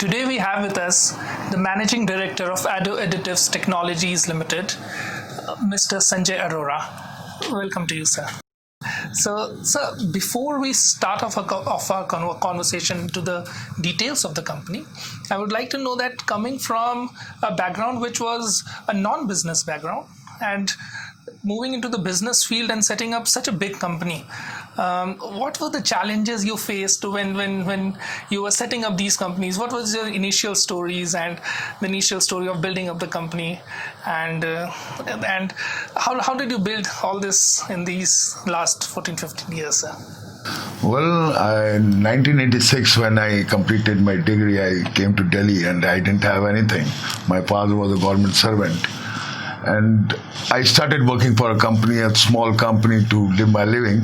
Today we have with us the Managing Director of Ado Additives Technologies Ltd, Mr. Sanjay Arora. Welcome to you, sir. So, sir, before we start off our conversation to the details of the company, I would like to know that coming from a background which was a non-business background and moving into the business field and setting up such a big company, what were the challenges you faced when you were setting up these companies? What was your initial stories and the initial story of building up the company, and how did you build all this in these last 14-15 years, sir? Well, in 1986, when I completed my degree, I came to Delhi and I didn't have anything. My father was a government servant. And I started working for a company, a small company, to live my living.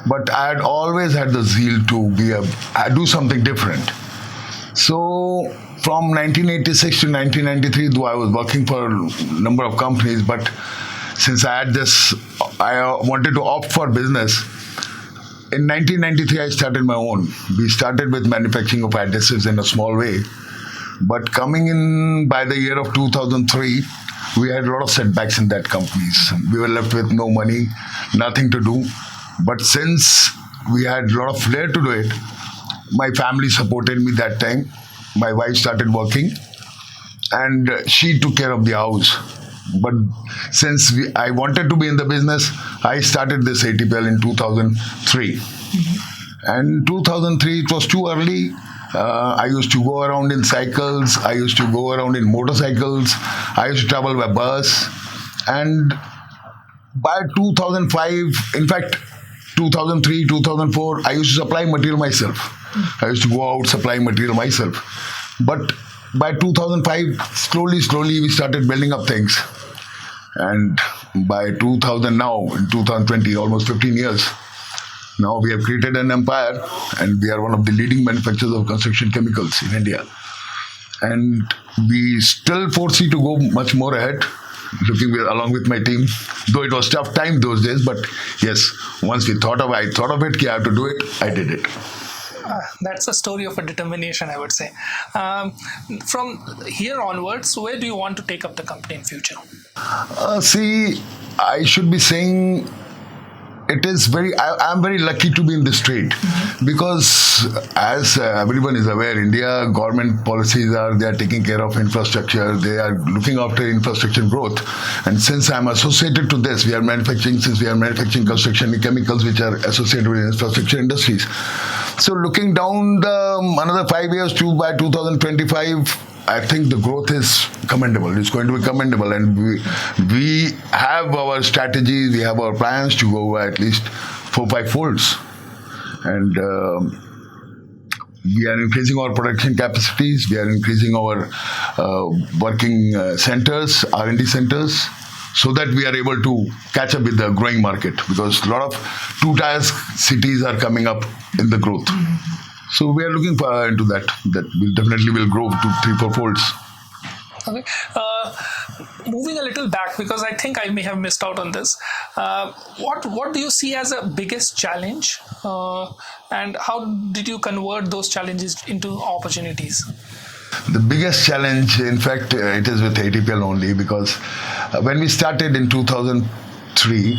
But I had always had the zeal to do something different. So from 1986 to 1993, though I was working for a number of companies, but since I wanted to opt for business. In 1993, I started my own. We started with manufacturing of adhesives in a small way. But coming in by the year of 2003, we had a lot of setbacks in that companies. We were left with no money, nothing to do. But since we had a lot of flair to do it, my family supported me that time. My wife started working and she took care of the house. But since I wanted to be in the business, I started this ATPL in 2003. Mm-hmm. And 2003, it was too early. I used to go around in cycles. I used to go around in motorcycles. I used to travel by bus. And by 2005, in fact, 2003, 2004, I used to supply material myself. I used to go out supplying material myself. But by 2005, slowly, we started building up things. And by 2000 now, in 2020, almost 15 years, now we have created an empire and we are one of the leading manufacturers of construction chemicals in India. And we still foresee to go much more ahead, along with my team. Though it was tough time those days, but yes, once I thought of it, I have to do it, I did it. That's a story of a determination, I would say. From here onwards, where do you want to take up the company in future? See, I should be saying I'm very lucky to be in this trade, because as everyone is aware, India government policies they are taking care of infrastructure, they are looking after infrastructure growth. And since I'm associated to this, we are manufacturing construction chemicals which are associated with infrastructure industries. So looking down another 5 years by 2025, I think the growth is commendable. It's going to be commendable, and we have our strategies, we have our plans to go at least 4-5 folds, and we are increasing our production capacities. We are increasing our working centers, R&D centers, so that we are able to catch up with the growing market, because a lot of two-tier cities are coming up in the growth. So we are looking into that we definitely will grow to 3-4 folds. Okay. Moving a little back, because I think I may have missed out on this. What do you see as a biggest challenge, and how did you convert those challenges into opportunities? The biggest challenge, in fact, it is with ATPL only, because when we started in 2003,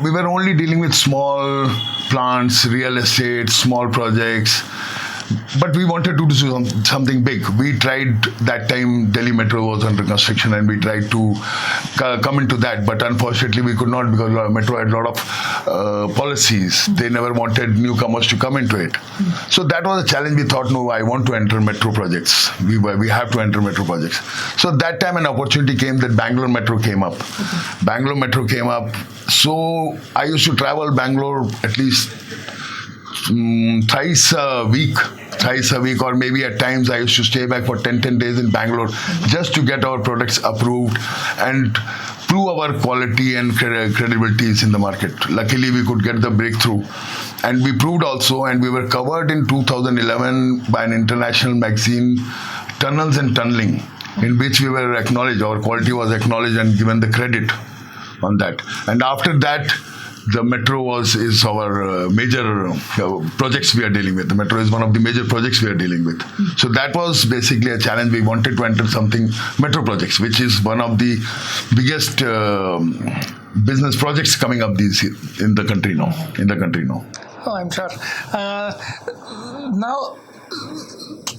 we were only dealing with small plants, real estate, small projects. But we wanted to do something big. We tried that time, Delhi Metro was under construction, and we tried to come into that. But unfortunately, we could not, because Metro had a lot of policies. They never wanted newcomers to come into it. So that was a challenge. We thought, no, I want to enter metro projects. We have to enter metro projects. So that time an opportunity came that Bangalore Metro came up. Bangalore Metro came up. So I used to travel Bangalore at least thrice a week, or maybe at times I used to stay back for 10 days in Bangalore just to get our products approved and prove our quality and credibilities in the market. Luckily, we could get the breakthrough, and we proved also, and we were covered in 2011 by an international magazine, Tunnels and Tunneling, in which we were acknowledged, our quality was acknowledged and given the credit on that. And after that, the metro is our major projects we are dealing with. The metro is one of the major projects we are dealing with. So that was basically a challenge. We wanted to enter something metro projects, which is one of the biggest business projects coming up in the country now. Oh, I'm sure. Now,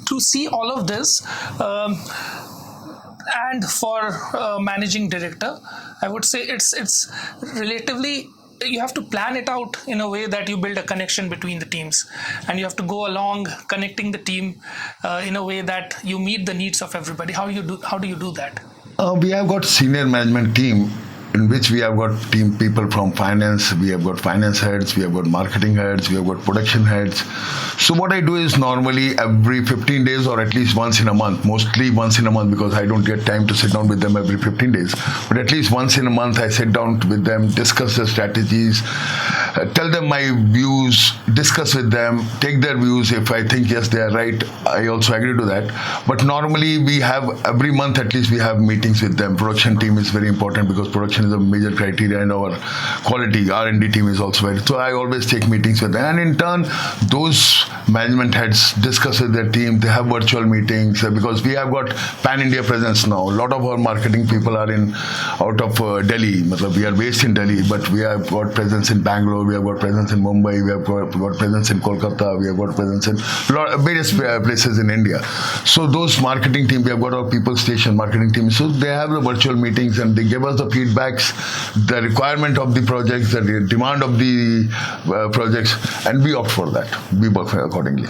to see all of this, and for managing director, I would say it's relatively, you have to plan it out in a way that you build a connection between the teams, and you have to go along connecting the team in a way that you meet the needs of everybody. How do you do that? We have got senior management team in which we have got team people from finance, we have got finance heads, we have got marketing heads, we have got production heads. So what I do is normally every 15 days or at least once in a month, mostly once in a month because I don't get time to sit down with them every 15 days. But at least once in a month I sit down with them, discuss the strategies, tell them my views, discuss with them, take their views. If I think yes, they are right, I also agree to that. But normally we have every month at least we have meetings with them. Production team is very important because production is a major criteria, and our quality R&D team is also very. So I always take meetings with them, and in turn those management heads discuss with their team. They have virtual meetings because we have got pan-India presence now. A lot of our marketing people are out of Delhi. We are based in Delhi, but we have got presence in Bangalore, we have got presence in Mumbai, we have got presence in Kolkata, we have got presence in various places in India. So those marketing team, we have got our people station marketing team. So they have the virtual meetings and they give us the feedbacks, the requirement of the projects, the demand of the projects, and we opt for that. We work accordingly.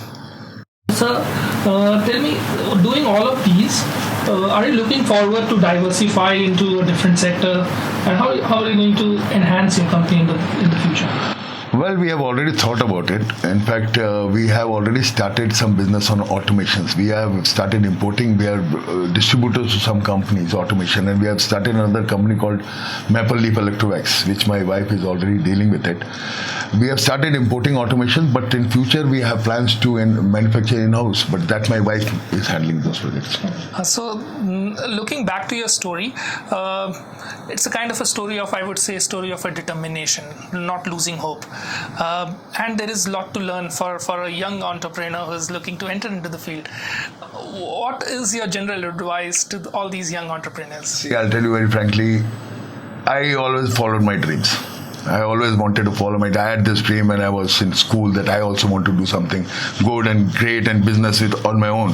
Sir, tell me, doing all of these, are you looking forward to diversify into a different sector, and how are you going to enhance your company in the future? Well, we have already thought about it. In fact, we have already started some business on automations. We have started importing. We are distributors to some companies, automation, and we have started another company called Maple Leaf Electrovacs, which my wife is already dealing with it. We have started importing automation, but in future we have plans to manufacture in-house, but that my wife is handling those projects. So, looking back to your story, it's a kind of a story of, I would say, a story of a determination, not losing hope. And there is a lot to learn for a young entrepreneur who is looking to enter into the field. What is your general advice to all these young entrepreneurs? See, I'll tell you very frankly, I always followed my dreams. I always wanted to follow I had this dream when I was in school that I also want to do something good and great and business on my own.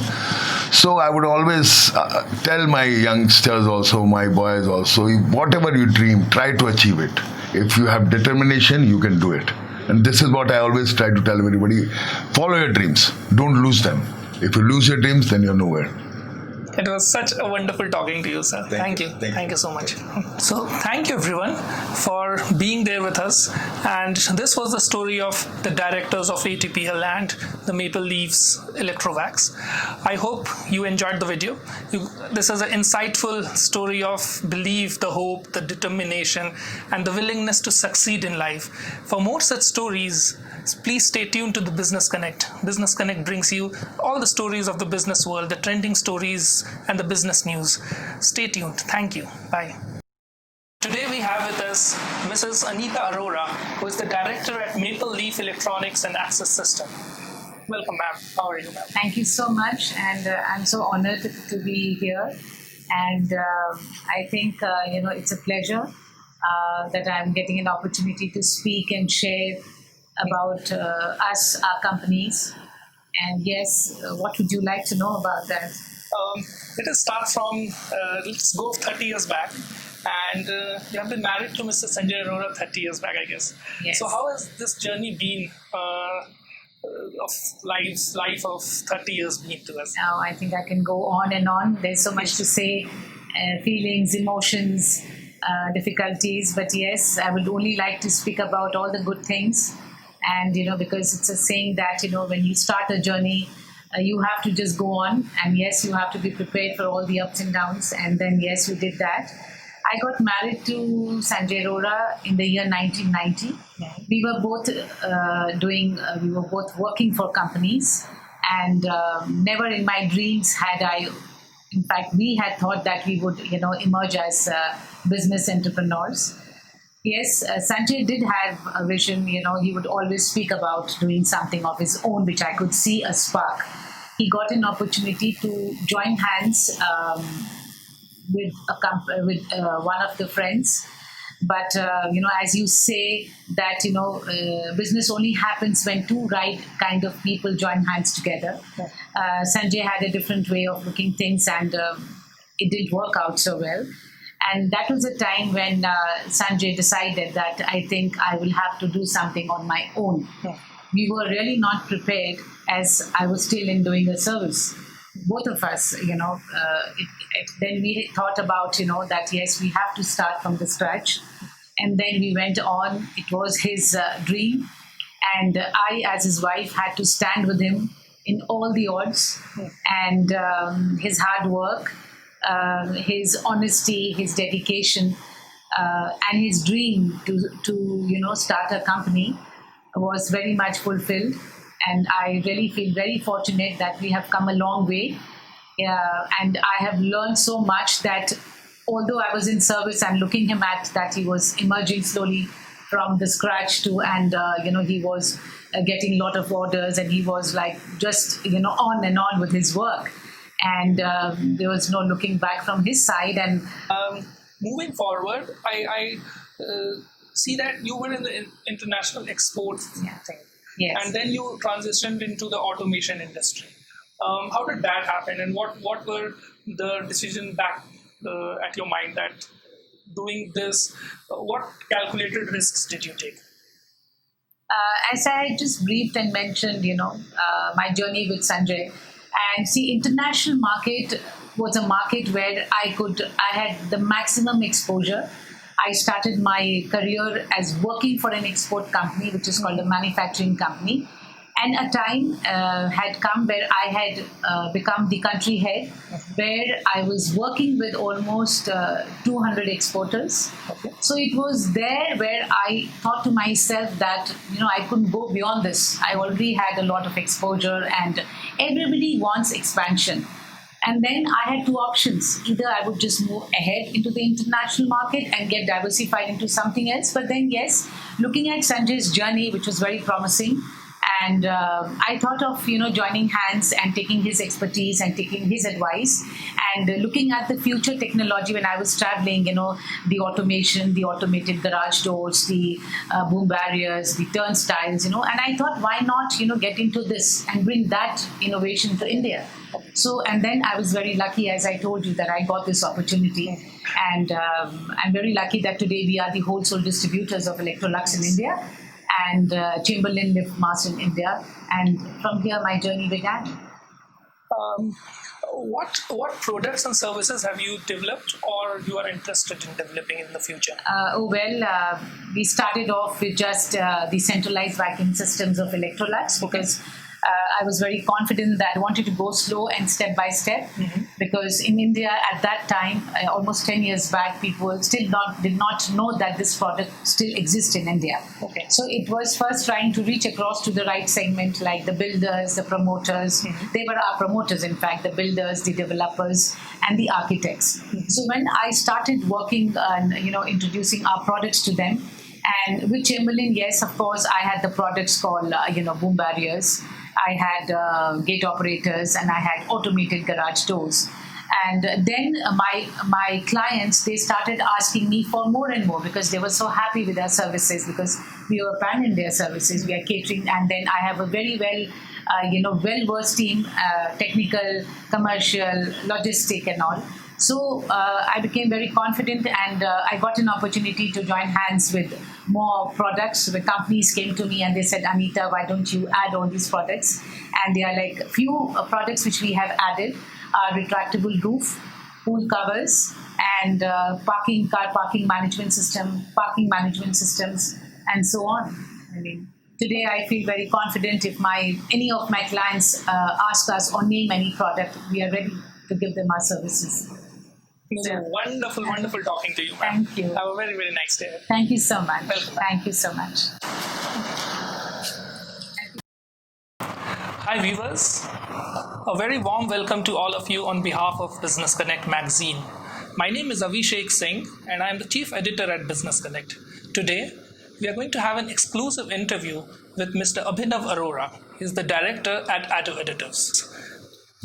So I would always tell my youngsters also, my boys also, whatever you dream, try to achieve it. If you have determination, you can do it. And this is what I always try to tell everybody. Follow your dreams. Don't lose them. If you lose your dreams, then you're nowhere. It was such a wonderful talking to you, sir. Thank you. Thank you so much. So, thank you everyone for being there with us. And this was the story of the directors of ATPL and the Maple Leafs Electrovacs. I hope you enjoyed the video. This is an insightful story of belief, the hope, the determination, and the willingness to succeed in life. For more such stories, please stay tuned to the Business Connect. Business Connect brings you all the stories of the business world, the trending stories, and the business news. Stay tuned. Thank you. Bye. Today we have with us Mrs. Anita Arora, who is the director at Maple Leaf Electronics and Access System. Welcome, ma'am. How are you, ma'am? Thank you so much, and I'm so honored to be here. And I think it's a pleasure that I'm getting an opportunity to speak and share about us, our companies. And yes, what would you like to know about that? Let us start from, let's go 30 years back. And you have been married to Mr. Sanjay Arora 30 years back, I guess. Yes. So how has this journey been of life of 30 years been to us? Now, I think I can go on and on. There's so much to say, feelings, emotions, difficulties. But yes, I would only like to speak about all the good things. And, because it's a saying that, when you start a journey, you have to just go on. And yes, you have to be prepared for all the ups and downs. And then, yes, we did that. I got married to Sanjay Arora in the year 1990. Yeah. We were both we were both working for companies. And never in my dreams had I, in fact, we had thought that we would, emerge as business entrepreneurs. Yes, Sanjay did have a vision. He would always speak about doing something of his own, which I could see a spark. He got an opportunity to join hands with one of the friends. But as you say that business only happens when two right kind of people join hands together. Sanjay had a different way of looking things, and it didn't work out so well. And that was a time when Sanjay decided that I think I will have to do something on my own. We were really not prepared, as I was still in doing a service. Both of us, then we thought about, that yes, we have to start from the scratch. And then we went on. It was his dream. And I, as his wife, had to stand with him in all the odds. And his hard work, his honesty, his dedication, and his dream to start a company was very much fulfilled. And I really feel very fortunate that we have come a long way. And I have learned so much that although I was in service and looking him at that he was emerging slowly from the scratch to, and he was getting a lot of orders, and he was like just on and on with his work, and there was no looking back from his side. And moving forward, I see that you were in the international exports thing. Yes. And then you transitioned into the automation industry. How did that happen, and what were the decision back at your mind that doing this, what calculated risks did you take? As I just briefed and mentioned, my journey with Sanjay, and see, international market was a market where I had the maximum exposure. I started my career as working for an export company, which is called a manufacturing company. And a time had come where I had become the country head, where I was working with almost 200 exporters. Okay. So it was there where I thought to myself that, I couldn't go beyond this. I already had a lot of exposure, and everybody wants expansion. And then I had two options. Either I would just move ahead into the international market and get diversified into something else. But then, yes, looking at Sanjay's journey, which was very promising, and I thought of, joining hands and taking his expertise and taking his advice and looking at the future technology when I was traveling, the automation, the automated garage doors, the boom barriers, the turnstiles, and I thought, why not, get into this and bring that innovation to India. So, and then I was very lucky, as I told you, that I got this opportunity. And I'm very lucky that today we are the wholesale distributors of Electrolux in India, and Chamberlain Lift Master in India. And from here, my journey began. What products and services have you developed, or you are interested in developing in the future? We started off with just the centralized vacuum systems of Electrolux, because I was very confident that I wanted to go slow and step by step, because in India at that time, almost 10 years back, people still did not know that this product still exists in India. Okay. So it was first trying to reach across to the right segment, like the builders, the promoters. They were our promoters, in fact, the builders, the developers, and the architects. So when I started working on, introducing our products to them, and with Chamberlain, yes, of course, I had the products called, boom barriers. I had gate operators, and I had automated garage doors. And then my clients, they started asking me for more and more, because they were so happy with our services, because we were pan-India services, we are catering. And then I have a very well-versed team, technical, commercial, logistic and all. So I became very confident, and I got an opportunity to join hands with more products. The companies came to me and they said, Anita, why don't you add all these products? And they are like a few products which we have added are retractable roof, pool covers, and car parking management system, parking management systems, and so on. I mean, today I feel very confident if any of my clients ask us or name any product, we are ready to give them our services. So wonderful talking to you, ma'am. Thank you. Have a very, very nice day. Thank you so much. Welcome. Thank you so much. Hi viewers, a very warm welcome to all of you on behalf of Business Connect magazine. My name is Abhishek Singh, and I am the Chief Editor at Business Connect. Today, we are going to have an exclusive interview with Mr. Abhinav Arora. He's the director at Ado Additives.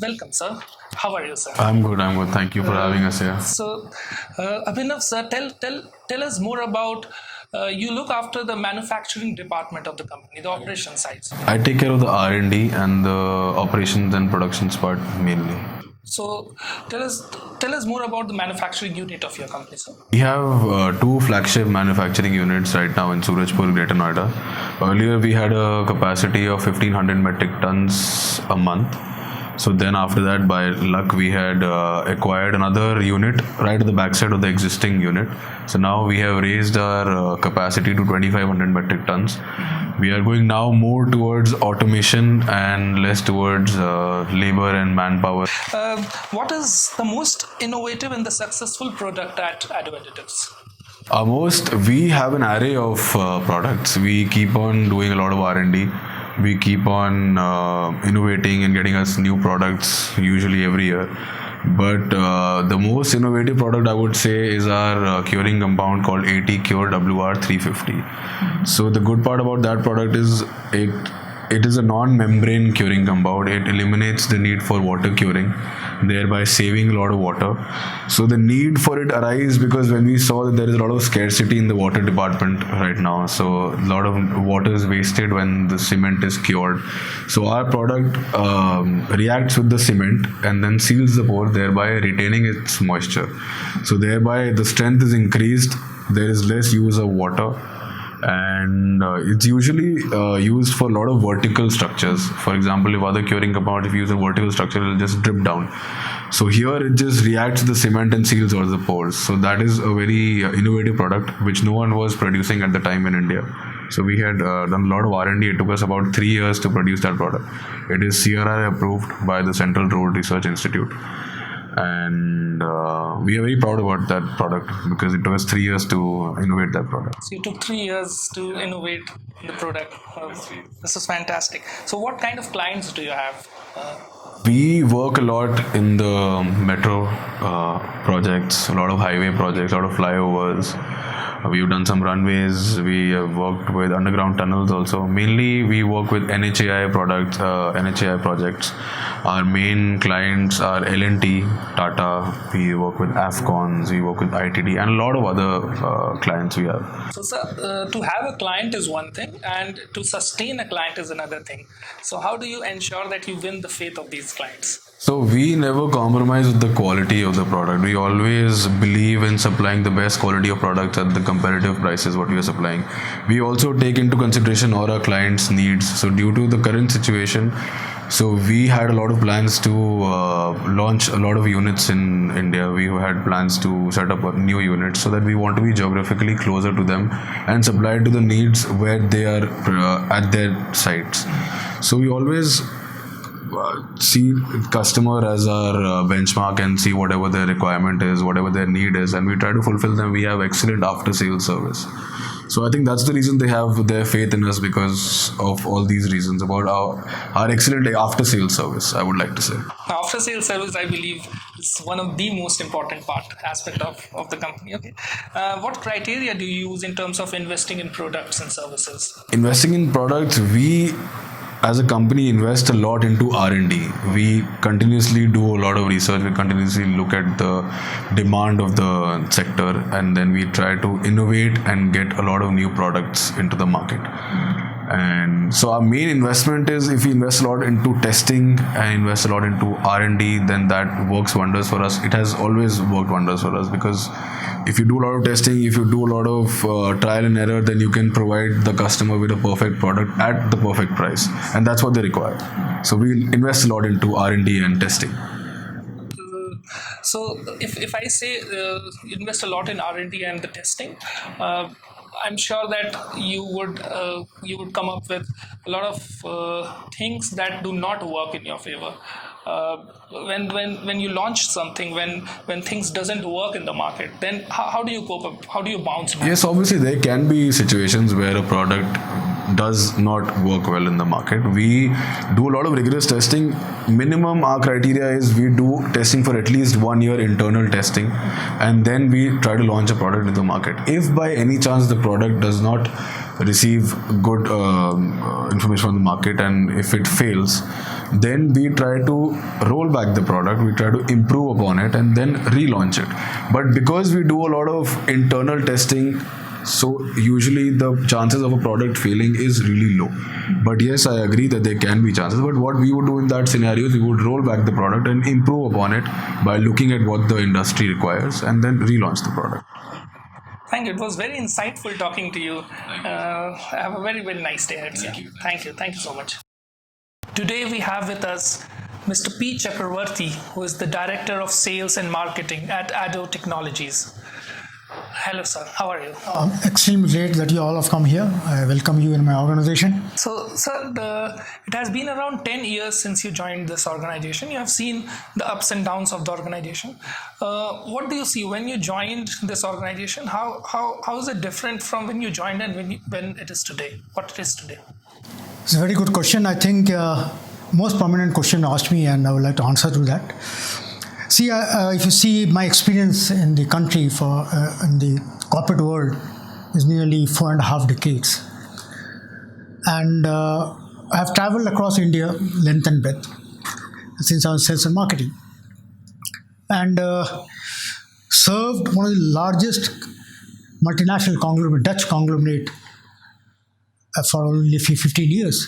Welcome, sir. How are you, sir? I'm good. Thank you for having us here. So, Abhinav, sir, tell us more about. You look after the manufacturing department of the company, the operations side. I take care of the R&D and the operations and productions part mainly. So, tell us more about the manufacturing unit of your company, sir. We have two flagship manufacturing units right now in Surajpur, Greater Noida. Earlier, we had a capacity of 1,500 metric tons a month. So then after that, by luck, we had acquired another unit right at the backside of the existing unit. So now we have raised our capacity to 2,500 metric tons. We are going now more towards automation and less towards labor and manpower. What is the most innovative and the successful product at Ado Additives? We have an array of products. We keep on doing a lot of R&D. We keep on innovating and getting us new products usually every year. But the most innovative product I would say is our curing compound called ATPL WR350. So the good part about that product is it is a non-membrane curing compound. It eliminates the need for water curing, thereby saving a lot of water. So the need for it arises because when we saw that there is a lot of scarcity in the water department right now. So a lot of water is wasted when the cement is cured. So our product reacts with the cement and then seals the pore, thereby retaining its moisture. So thereby the strength is increased. There is less use of water. And it's usually used for a lot of vertical structures. For example, if other curing compound, if you use a vertical structure, it will just drip down. So here it just reacts to the cement and seals all the pores. So that is a very innovative product which no one was producing at the time in India. So we had done a lot of R&D. It took us about 3 years to produce that product. It is CRI approved by the Central Road Research Institute. And we are very proud about that product because it took us 3 years to innovate that product. So you took 3 years to innovate the product. This is fantastic. So what kind of clients do you have? We work a lot in the metro projects, a lot of highway projects, a lot of flyovers. We've done some runways. We have worked with underground tunnels also. Mainly, we work with NHAI projects. Our main clients are L&T, Tata. We work with Afcons. We work with ITD, and a lot of other clients we have. So, sir, to have a client is one thing, and to sustain a client is another thing. So, how do you ensure that you win the faith of these clients? So we never compromise with the quality of the product. We always believe in supplying the best quality of products at the competitive prices what we are supplying. We also take into consideration all our clients' needs. So due to the current situation, so we had a lot of plans to launch a lot of units in India. We had plans to set up new units so that we want to be geographically closer to them and supply to the needs where they are at their sites. So we always see customer as our benchmark and see whatever their requirement is, whatever their need is, and we try to fulfill them. We have excellent after sales service. So I think that's the reason they have their faith in us, because of all these reasons about our excellent after sales service, I would like to say. After sales service, I believe, is one of the most important aspect of the company. Okay, what criteria do you use in terms of investing in products and services? Investing in products, we as a company invest a lot into R&D. We continuously do a lot of research. We continuously look at the demand of the sector, and then we try to innovate and get a lot of new products into the market. And so our main investment is, if we invest a lot into testing and invest a lot into R&D, then that works wonders for us. It has always worked wonders for us, because if you do a lot of testing, if you do a lot of trial and error, then you can provide the customer with a perfect product at the perfect price, and that's what they require. So we invest a lot into R&D and testing. So if I say invest a lot in R&D and the testing, I'm sure that you would come up with a lot of things that do not work in your favor. When you launch something, when things doesn't work in the market, then how do you cope up? How do you bounce back? Yes, obviously there can be situations where a product does not work well in the market. We do a lot of rigorous testing. Minimum our criteria is we do testing for at least 1 year internal testing, and then we try to launch a product into the market. If by any chance the product does not receive good information from the market, and if it fails, then we try to roll back the product, we try to improve upon it, and then relaunch it. But because we do a lot of internal testing, so usually the chances of a product failing is really low. But yes, I agree that there can be chances. But what we would do in that scenario is we would roll back the product and improve upon it by looking at what the industry requires and then relaunch the product. Thank you. It was very insightful talking to you. Have a very, very nice day ahead, sir. Thank you. Thank you so much. Today we have with us Mr. P. Chakravarthy, who is the Director of Sales and Marketing at Ado Technologies. Hello, sir. How are you? Extremely great that you all have come here. I welcome you in my organization. So, sir, it has been around 10 years since you joined this organization. You have seen the ups and downs of the organization. What do you see when you joined this organization? How is it different from when you joined and when it is today? What it is today? It's a very good question. I think most prominent question asked me, and I would like to answer to that. See, if you see my experience in the country in the corporate world is nearly 4.5 decades. And I have traveled across India, length and breadth, since I was sales and marketing. And served one of the largest multinational conglomerate, Dutch conglomerate, for only 15 years.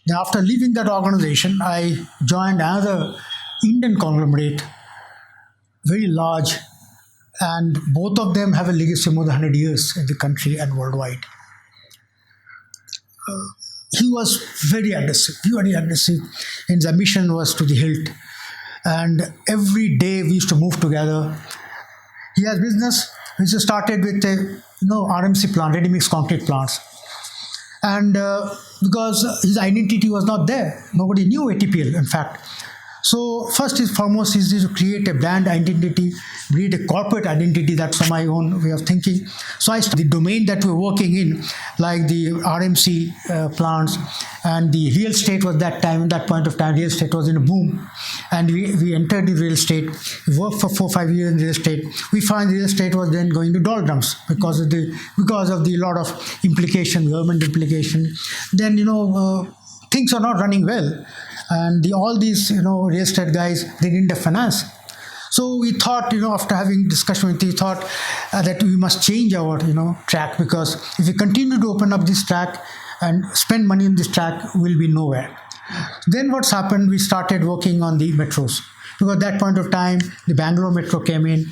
Then after leaving that organization, I joined another Indian conglomerate, very large, and both of them have a legacy of more than 100 years in the country and worldwide. He was very aggressive, and his ambition was to the hilt. And every day we used to move together. He has business which started with a RMC plant, ready mix concrete plants. And because his identity was not there, nobody knew ATPL, in fact. So first and foremost is to create a brand identity, create a corporate identity. That's my own way of thinking. So the domain that we're working in, like the RMC plants, and the real estate was that time, at that point of time, real estate was in a boom. And we entered the real estate, we worked for 4-5 years in real estate. We find real estate was then going to doldrums because of the lot of implication, government implication. Then, things are not running well. And all these, real estate guys, they didn't have finance. So we thought, after having discussion with, we thought that we must change our, track, because if we continue to open up this track and spend money on this track, we'll be nowhere. Then what's happened, we started working on the metros. Because at that point of time, the Bangalore metro came in.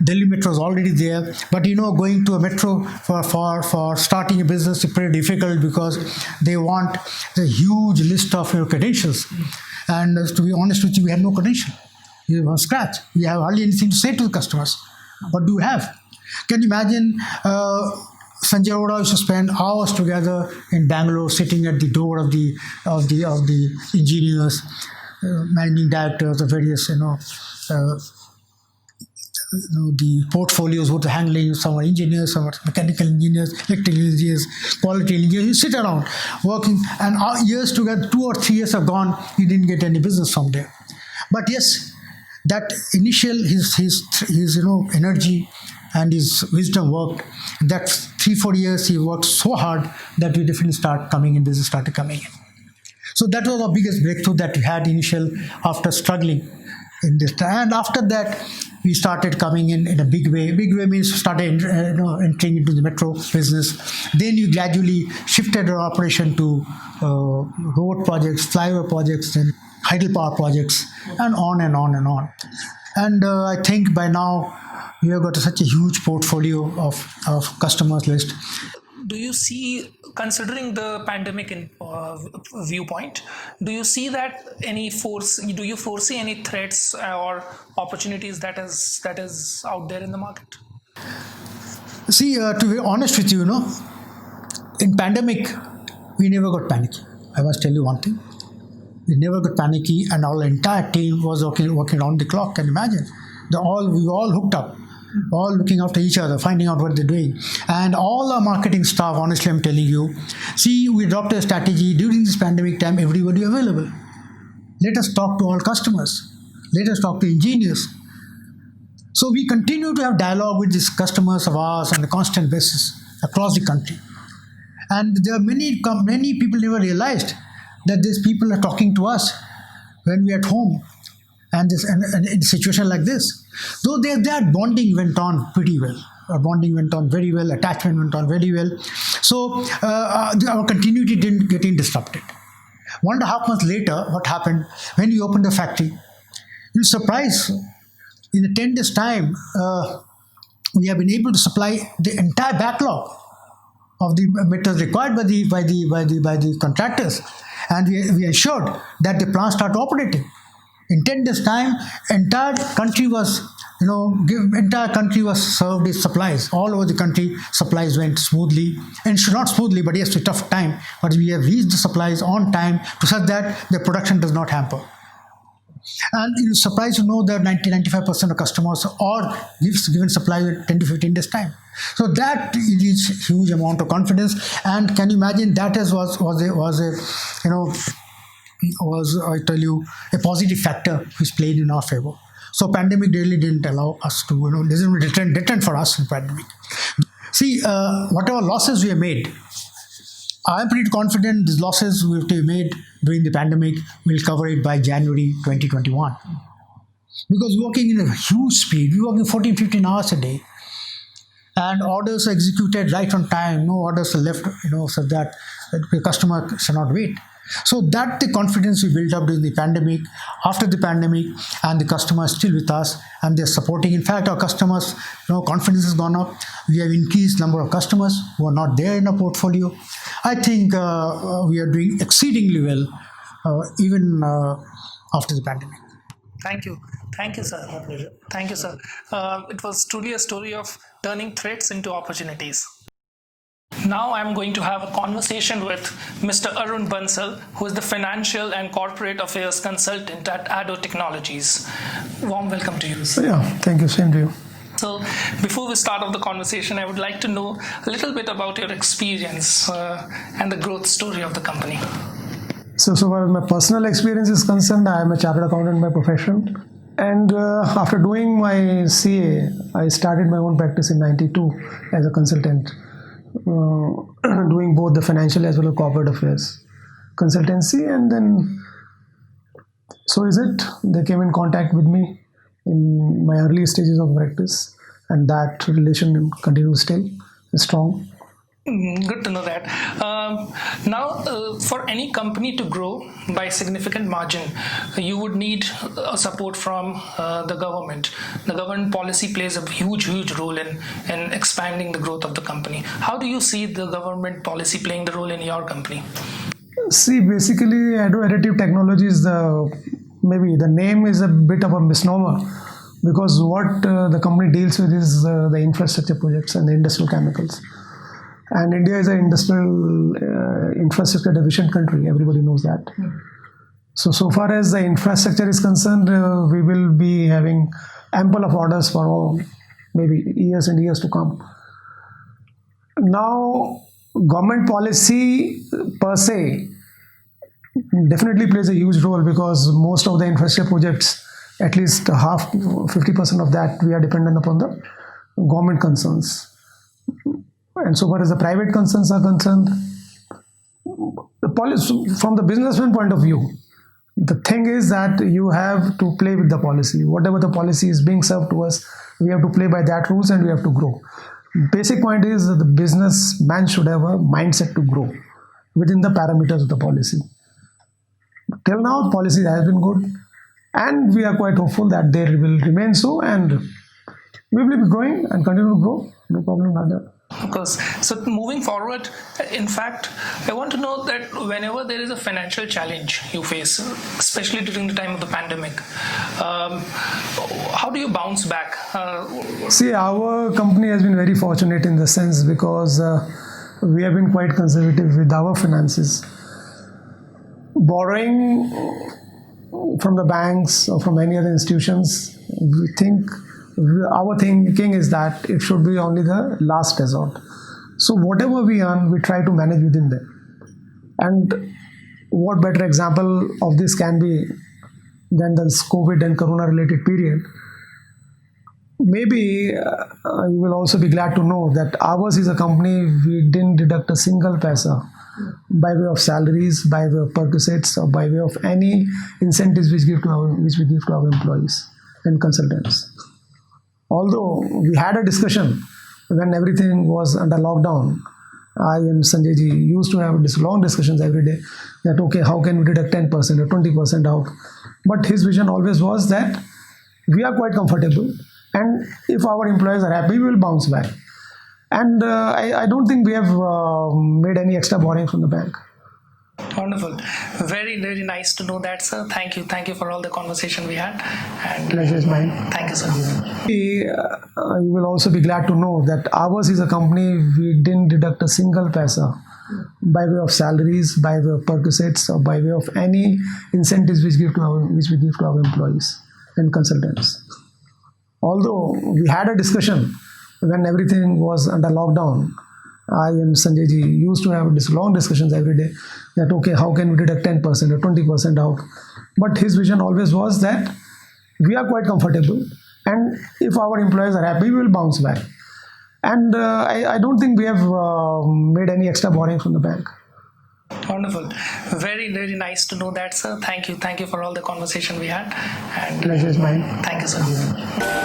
Delhi metro was already there, but going to a metro for starting a business is pretty difficult because they want a huge list of credentials. And to be honest with you, we had no credential. We were from scratch. We have hardly anything to say to the customers. What do we have? Can you imagine? Sanjay Arora used to spend hours together in Bangalore, sitting at the door of the engineers, managing directors of various the portfolios, what are handling, some are engineers, some are mechanical engineers, electrical engineers, quality engineers. You sit around working, and years together, 2 or 3 years have gone, you didn't get any business from there. But yes, that initial his energy and his wisdom worked. That 3-4 years he worked so hard that we definitely business started coming in. So that was our biggest breakthrough that we had initial after struggling in this. And after that, we started coming in a big way. Big way means started entering into the metro business. Then we gradually shifted our operation to road projects, flyover projects, and hydropower projects, and on and on and on. And I think by now we have got such a huge portfolio of customers list. Do you see, considering the pandemic viewpoint, do you see that do you foresee any threats or opportunities that is out there in the market? See, to be honest with you, in pandemic, we never got panicky. I must tell you one thing. We never got panicky, and our entire team was working around the clock. Can you imagine? We were all hooked up. all looking after each other, finding out what they're doing. And all our marketing staff, honestly, I'm telling you, see, we adopted a strategy during this pandemic time, everybody available. Let us talk to all customers. Let us talk to engineers. So we continue to have dialogue with these customers of ours on a constant basis across the country. And there are many people never realized that these people are talking to us when we're at home and in a situation like this. Though that bonding went on pretty well. Our bonding went on very well, attachment went on very well. So our continuity didn't get disrupted. 1.5 months later, what happened when we opened the factory? You'll be surprised. In a 10 days' time, we have been able to supply the entire backlog of the metals required by the contractors, and we ensured that the plant started operating. In 10 days' time, entire country was served with supplies. All over the country, supplies went smoothly, and not smoothly, but yes, a tough time. But we have reached the supplies on time to such that the production does not hamper. And you're surprised to know that 90-95% of customers are given supply with 10 to 15 days time. So that is huge amount of confidence. And can you imagine that was I tell you a positive factor which played in our favor. So pandemic really didn't allow us to didn't deterrent for us in pandemic. See, whatever losses we have made, I'm pretty confident these losses we have made during the pandemic, we'll cover it by January 2021. Because working in a huge speed, we're working 14-15 hours a day, and orders are executed right on time, no orders are left, so that the customer should not wait. So that the confidence we built up during the pandemic, after the pandemic, and the customer is still with us and they're supporting. In fact, our customers, confidence has gone up. We have increased number of customers who are not there in our portfolio. I think we are doing exceedingly well, even after the pandemic. Thank you, sir. My pleasure. Thank you, sir. It was truly a story of turning threats into opportunities. Now I'm going to have a conversation with Mr. Arun Bunsal, who is the Financial and Corporate Affairs Consultant at Ado Technologies. Warm welcome to you, sir. Yeah, thank you. Same to you. So before we start off the conversation, I would like to know a little bit about your experience and the growth story of the company. So far as my personal experience is concerned, I am a chartered accountant by profession. And after doing my CA, I started my own practice in '92 as a consultant. Doing both the financial as well as corporate affairs consultancy, and then they came in contact with me in my early stages of practice, and that relation continues still strong. Good to know that. Now, for any company to grow by significant margin, you would need support from the government. The government policy plays a huge role in expanding the growth of the company. How do you see the government policy playing the role in your company? See, basically, Ado Additives Technologies, maybe the name is a bit of a misnomer, because what the company deals with is the infrastructure projects and the industrial chemicals. And India is an industrial infrastructure deficient country. Everybody knows that. So far as the infrastructure is concerned, we will be having ample of orders for maybe years and years to come. Now, government policy per se definitely plays a huge role, because most of the infrastructure projects, at least 50% of that, we are dependent upon the government concerns. And so far as the private concerns are concerned, the policy, from the businessman point of view, the thing is that you have to play with the policy. Whatever the policy is being served to us, we have to play by that rules and we have to grow. Basic point is that the businessman should have a mindset to grow within the parameters of the policy. Till now, the policy has been good, and we are quite hopeful that they will remain so, and we will be growing and continue to grow. No problem with that. Of course. So moving forward, in fact, I want to know that whenever there is a financial challenge you face, especially during the time of the pandemic, how do you bounce back? See, our company has been very fortunate in the sense, because we have been quite conservative with our finances. Borrowing from the banks or from any other institutions, we think our thinking is that it should be only the last resort. So whatever we earn, we try to manage within them. And what better example of this can be than this COVID and Corona related period? Maybe you will also be glad to know that ours is a company, we didn't deduct a single paisa by way of salaries, by way of perquisites, or by way of any incentives which we give to our employees and consultants. Although we had a discussion when everything was under lockdown, I and Sanjay ji used to have long discussions every day that, okay, how can we deduct 10% or 20% out? But his vision always was that we are quite comfortable, and if our employees are happy, we will bounce back. And I don't think we have made any extra borrowing from the bank. Wonderful. Very, very nice to know that, sir. Thank you. Thank you for all the conversation we had. And Pleasure is mine. thank you, sir. You will also be glad to know that ours is a company, we didn't deduct a single paisa by way of salaries, by way of perquisites, or by way of any incentives which we give to our employees and consultants. Although we had a discussion when everything was under lockdown, I and Sanjay ji used to have long discussions every day that, okay, how can we deduct 10% or 20% out? But his vision always was that we are quite comfortable, and if our employees are happy, we will bounce back. And I don't think we have made any extra borrowing from the bank. Wonderful. Very, very nice to know that, sir. Thank you. Thank you for all the conversation we had. And Pleasure is mine. thank you, sir.